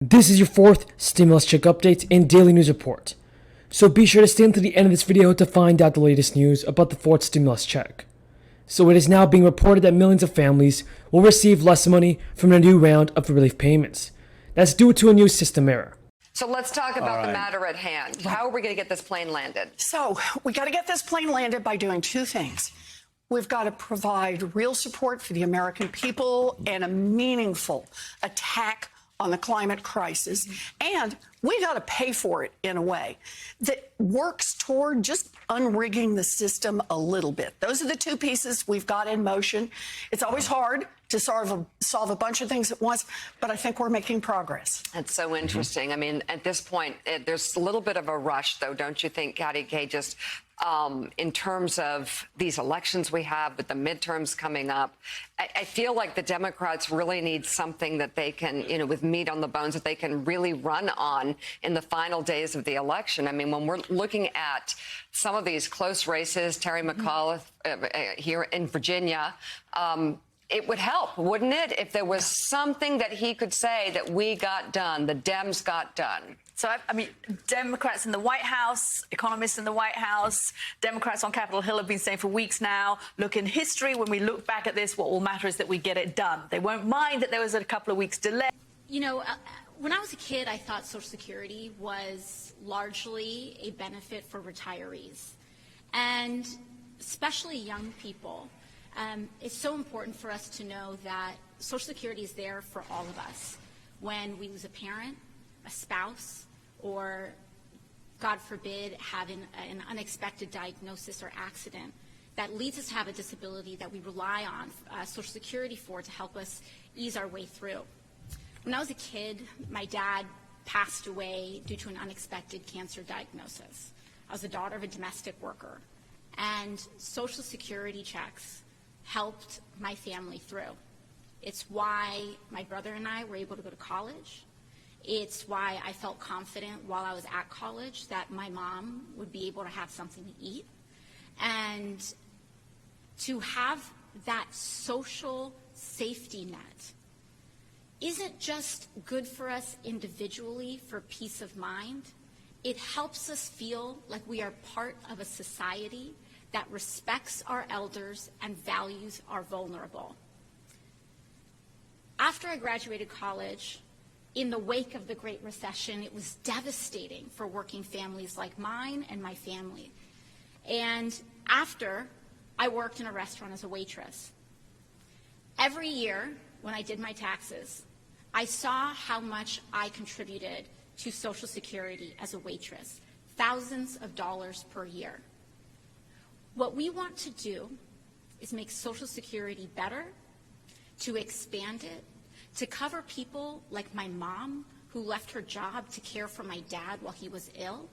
This is your fourth stimulus check update and daily news report. So be sure to stay until the end of this video to find out the latest news about the fourth stimulus check. So it is now being reported that millions of families will receive less money from the new round of relief payments. That's due to a new system error. So let's talk about the matter at hand. How are we going to get this plane landed? So we got to get this plane landed by doing two things. We've got to provide real support for the American people and a meaningful attack on the climate crisis. And we got to pay for it in a way that works toward just unrigging the system a little bit. Those are the two pieces we've got in motion. It's always hard to solve a bunch of things at once, but I think we're making progress. That's so interesting. I mean, at this point, there's a little bit of a rush, though, don't you think, Patty Kay, just in terms of these elections we have with the midterms coming up? I feel like the Democrats really need something that they can, with meat on the bones, that they can really run on in the final days of the election. I mean, when we're looking at some of these close races, Terry McAuliffe here in Virginia, it would help, wouldn't it, if there was something that he could say that we got done, the Dems got done? So, I mean, Democrats in the White House, economists in the White House, Democrats on Capitol Hill have been saying for weeks now, look, in history, when we look back at this, what will matter is that we get it done. They won't mind that there was a couple of weeks delay. You know, when I was a kid, I thought Social Security was largely a benefit for retirees, and especially young people. It's so important for us to know that Social Security is there for all of us. When we lose a parent, a spouse, or, God forbid, have an unexpected diagnosis or accident that leads us to have a disability that we rely on Social Security for to help us ease our way through. When I was a kid, my dad passed away due to an unexpected cancer diagnosis. I was the daughter of a domestic worker, and Social Security checks helped my family through. It's why my brother and I were able to go to college. It's why I felt confident while I was at college that my mom would be able to have something to eat. And to have that social safety net isn't just good for us individually for peace of mind. It helps us feel like we are part of a society that respects our elders and values our vulnerable. After I graduated college, in the wake of the Great Recession, it was devastating for working families like mine and my family. And after, I worked in a restaurant as a waitress. Every year, when I did my taxes, I saw how much I contributed to Social Security as a waitress, thousands of dollars per year. What we want to do is make Social Security better, to expand it, to cover people like my mom, who left her job to care for my dad while he was ill,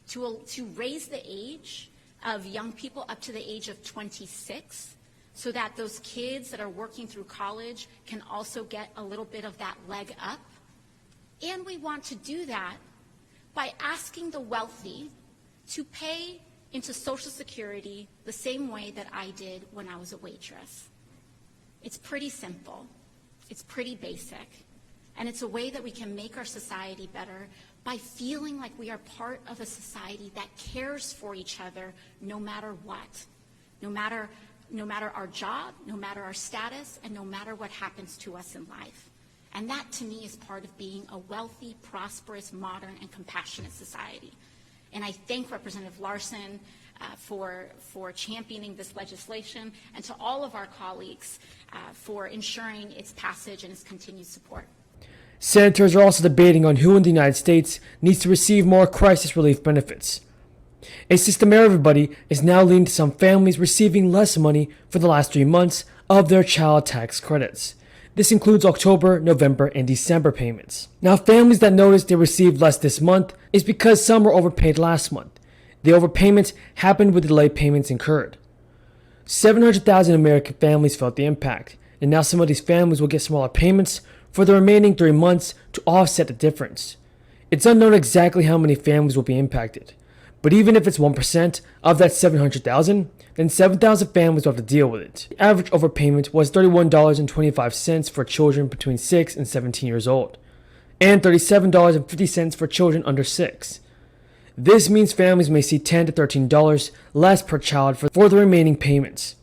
to raise the age of young people up to the age of 26, so that those kids that are working through college can also get a little bit of that leg up. And we want to do that by asking the wealthy to pay into Social Security the same way that I did when I was a waitress. It's pretty simple. It's pretty basic. And it's a way that we can make our society better by feeling like we are part of a society that cares for each other no matter what. No matter our job, no matter our status, and no matter what happens to us in life. And that, to me, is part of being a wealthy, prosperous, modern, and compassionate society. And I thank Representative Larson for championing this legislation, and to all of our colleagues for ensuring its passage and its continued support. Senators are also debating on who in the United States needs to receive more crisis relief benefits. A system error, everybody, is now leading to some families receiving less money for the last 3 months of their child tax credits. This includes October, November, and December payments. Now, families that notice they received less this month is because some were overpaid last month. The overpayment happened with delayed payments incurred. 700,000 American families felt the impact, and now some of these families will get smaller payments for the remaining 3 months to offset the difference. It's unknown exactly how many families will be impacted, but even if it's 1% of that 700,000, then 7,000 families will have to deal with it. The average overpayment was $31.25 for children between 6 and 17 years old. and $37.50 for children under 6. This means families may see $10 to $13 less per child for the remaining payments.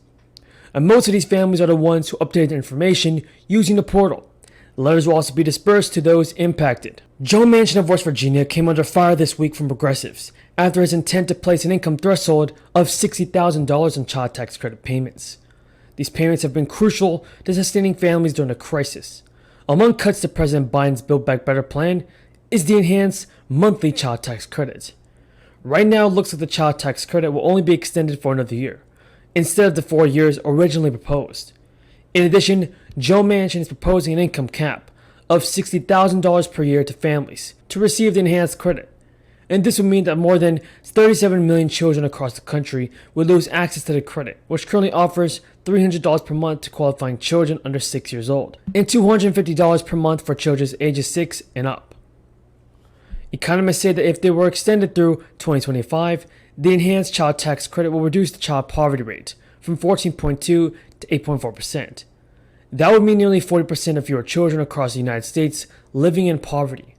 And most of these families are the ones who updated their information using the portal. Letters will also be dispersed to those impacted. Joe Manchin of West Virginia came under fire this week from progressives after his intent to place an income threshold of $60,000 in child tax credit payments. These payments have been crucial to sustaining families during the crisis. Among cuts to President Biden's Build Back Better plan is the enhanced monthly child tax credit. Right now, it looks like the child tax credit will only be extended for another year, instead of the 4 years originally proposed. In addition, Joe Manchin is proposing an income cap of $60,000 per year to families to receive the enhanced credit. And this would mean that more than 37 million children across the country would lose access to the credit, which currently offers $300 per month to qualifying children under 6 years old, and $250 per month for children ages 6 and up. Economists say that if they were extended through 2025, the enhanced child tax credit will reduce the child poverty rate from 14.2 to 8.4%. That would mean nearly 40% of fewer children across the United States living in poverty.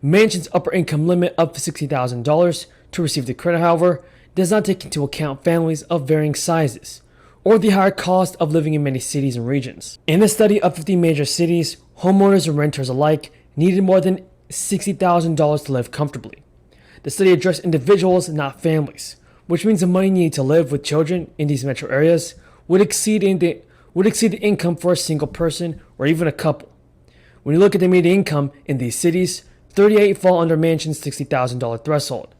Manchin's upper income limit of $60,000 to receive the credit, however, does not take into account families of varying sizes or the higher cost of living in many cities and regions. In a study of 50 major cities, homeowners and renters alike needed more than $60,000 to live comfortably. The study addressed individuals, not families, which means the money needed to live with children in these metro areas would exceed the income for a single person or even a couple. When you look at the median income in these cities, 38 fall under Manchin's $60,000 threshold.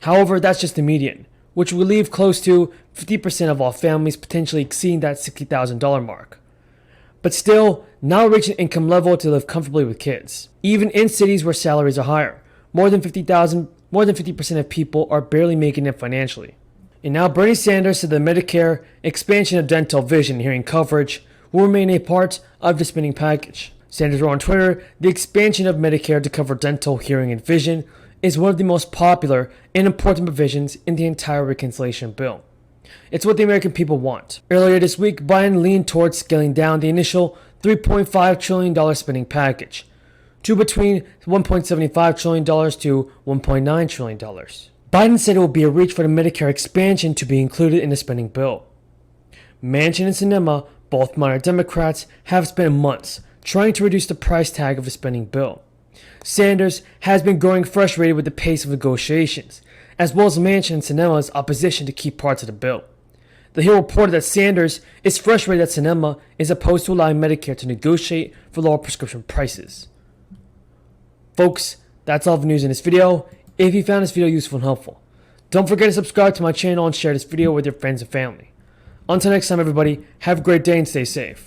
However, that's just the median, which would leave close to 50% of all families potentially exceeding that $60,000 mark. But still, not reaching an income level to live comfortably with kids. Even in cities where salaries are higher, more than 50% of people are barely making it financially. And now Bernie Sanders said the Medicare expansion of dental, vision, and hearing coverage will remain a part of the spending package. Sanders wrote on Twitter, the expansion of Medicare to cover dental, hearing, and vision is one of the most popular and important provisions in the entire reconciliation bill. It's what the American people want. Earlier this week, Biden leaned towards scaling down the initial $3.5 trillion spending package to between $1.75 trillion to $1.9 trillion. Biden said it will be a reach for the Medicare expansion to be included in the spending bill. Manchin and Sinema, both moderate Democrats, have spent months trying to reduce the price tag of the spending bill. Sanders has been growing frustrated with the pace of negotiations, as well as Manchin and Sinema's opposition to key parts of the bill. The Hill reported that Sanders is frustrated that Sinema is opposed to allowing Medicare to negotiate for lower prescription prices. Folks, that's all the news in this video. If you found this video useful and helpful, don't forget to subscribe to my channel and share this video with your friends and family. Until next time, everybody, have a great day and stay safe.